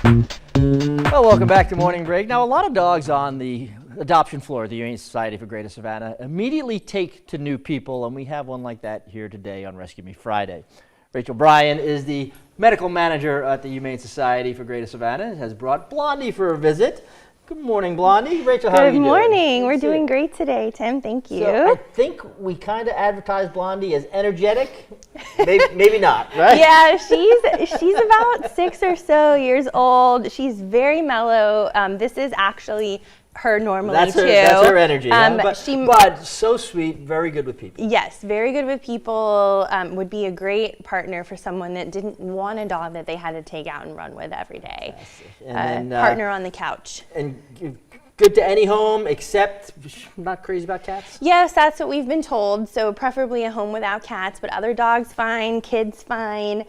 Well, welcome back to Morning Break. Now, a lot of dogs on the adoption floor at the Humane Society for Greater Savannah immediately take to new people, and we have one like that here today on Rescue Me Friday. Rachel Bryan is the medical manager at the Humane Society for Greater Savannah, has brought Blondie for a visit. Good morning, Blondie. Rachel, how are you doing? Good morning. We're doing great today, Tim. Thank you. So I think we kind of advertise Blondie as energetic. Maybe not, right? Yeah, she's about 6 or so years old. She's very mellow. This is actually her normally too. That's her energy. But so sweet, very good with people. Yes, very good with people. Would be a great partner for someone that didn't want a dog that they had to take out and run with every day. Yes. And then, partner on the couch. And good to any home, except not crazy about cats? Yes, that's what we've been told. So preferably a home without cats, but other dogs fine, kids fine.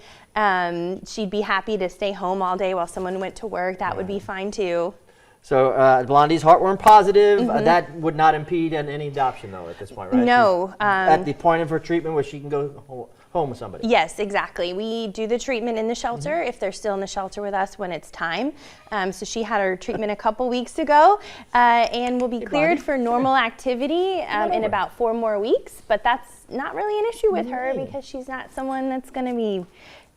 She'd be happy to stay home all day while someone went to work. That would be fine too. So Blondie's heartworm positive. That would not impede on any adoption, though, at this point, right? No. At the point of her treatment where she can go home with somebody. Yes, exactly. We do the treatment in the shelter if they're still in the shelter with us when it's time. So she had her treatment a couple weeks ago and will be cleared for normal activity in about 4 more weeks. But that's not really an issue with her because she's not someone that's going to be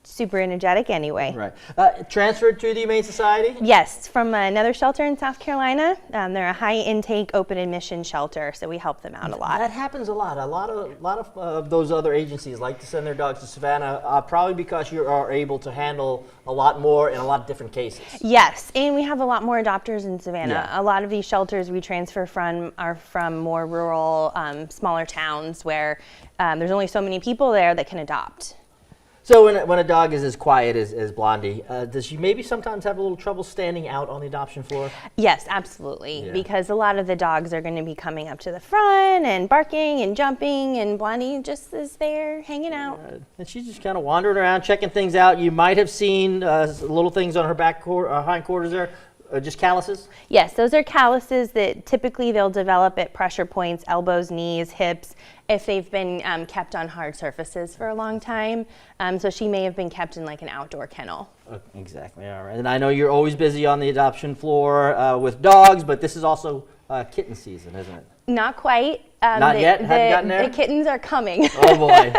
super energetic anyway. Right. Transferred to the Humane Society? Yes, from another shelter in South Carolina. They're a high intake open admission shelter, so we help them out a lot. That happens a lot. A lot of those other agencies like to send their dogs to Savannah, probably because you are able to handle a lot more in a lot of different cases. Yes, and we have a lot more adopters in Savannah. Yeah. A lot of these shelters we transfer from are from more rural, smaller towns where there's only so many people there that can adopt. So when a dog is as quiet as Blondie, does she maybe sometimes have a little trouble standing out on the adoption floor? Yes, absolutely, because a lot of the dogs are going to be coming up to the front and barking and jumping, and Blondie just is there hanging out. And she's just kind of wandering around, checking things out. You might have seen little things on her hindquarters there. Just calluses? Yes, those are calluses that typically they'll develop at pressure points, elbows, knees, hips, if they've been kept on hard surfaces for a long time. So she may have been kept in like an outdoor kennel. Exactly, all right. And I know you're always busy on the adoption floor with dogs, but this is also kitten season, isn't it? Not quite. Not yet? Haven't gotten there? The kittens are coming. Oh boy.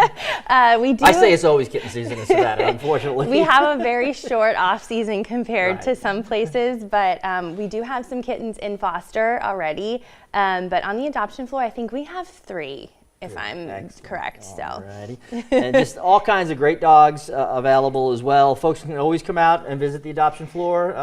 We do. I say it's always kitten season in Savannah, unfortunately. We have a very short off season compared to some places, but we do have some kittens in foster already. But on the adoption floor, I think we have 3. If I'm correct. Alrighty. And just all kinds of great dogs available as well. Folks can always come out and visit the adoption floor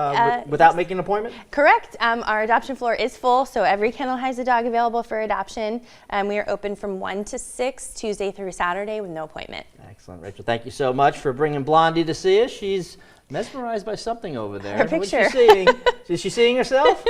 without making an appointment? Correct. Our adoption floor is full, so every kennel has a dog available for adoption. We are open from 1 to 6, Tuesday through Saturday with no appointment. Excellent. Rachel, thank you so much for bringing Blondie to see us. She's mesmerized by something over there. Her picture. What's she seeing? Is she seeing herself?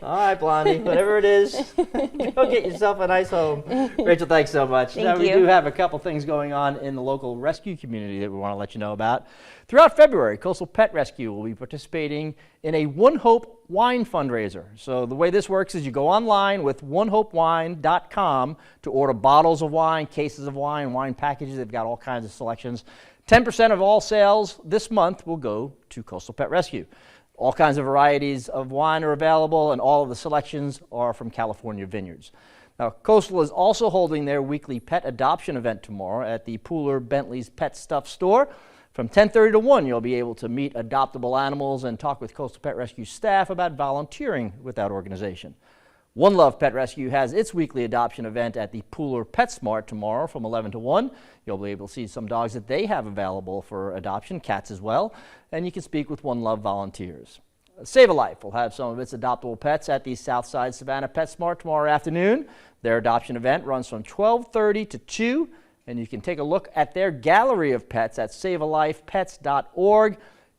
All right, Blondie, whatever it is, go get yourself a nice home. Rachel, thanks so much. Thank you. We do have a couple things going on in the local rescue community that we want to let you know about. Throughout February, Coastal Pet Rescue will be participating in a One Hope wine fundraiser. So the way this works is you go online with onehopewine.com to order bottles of wine, cases of wine, wine packages. They've got all kinds of selections. 10% of all sales this month will go to Coastal Pet Rescue. All kinds of varieties of wine are available, and all of the selections are from California vineyards. Now, Coastal is also holding their weekly pet adoption event tomorrow at the Pooler Bentley's Pet Stuff store. From 10:30 to 1, you'll be able to meet adoptable animals and talk with Coastal Pet Rescue staff about volunteering with that organization. One Love Pet Rescue has its weekly adoption event at the Pooler PetSmart tomorrow from 11 to 1. You'll be able to see some dogs that they have available for adoption, cats as well, and you can speak with One Love volunteers. Save a Life will have some of its adoptable pets at the Southside Savannah PetSmart tomorrow afternoon. Their adoption event runs from 12:30 to 2, and you can take a look at their gallery of pets at savealifepets.org.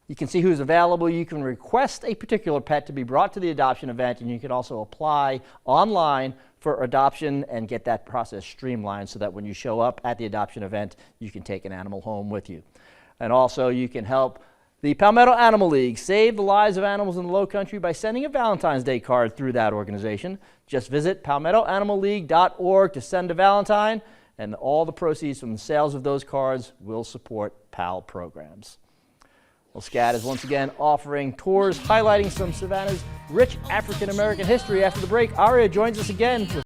You can see who's available. You can request a particular pet to be brought to the adoption event, and you can also apply online for adoption and get that process streamlined so that when you show up at the adoption event, you can take an animal home with you. And also, you can help the Palmetto Animal League save the lives of animals in the Low Country by sending a Valentine's Day card through that organization. Just visit palmettoanimalleague.org to send a Valentine, and all the proceeds from the sales of those cards will support PAL programs. Well, SCAD is once again offering tours highlighting some Savannah's rich African American history. After the break, Aria joins us again with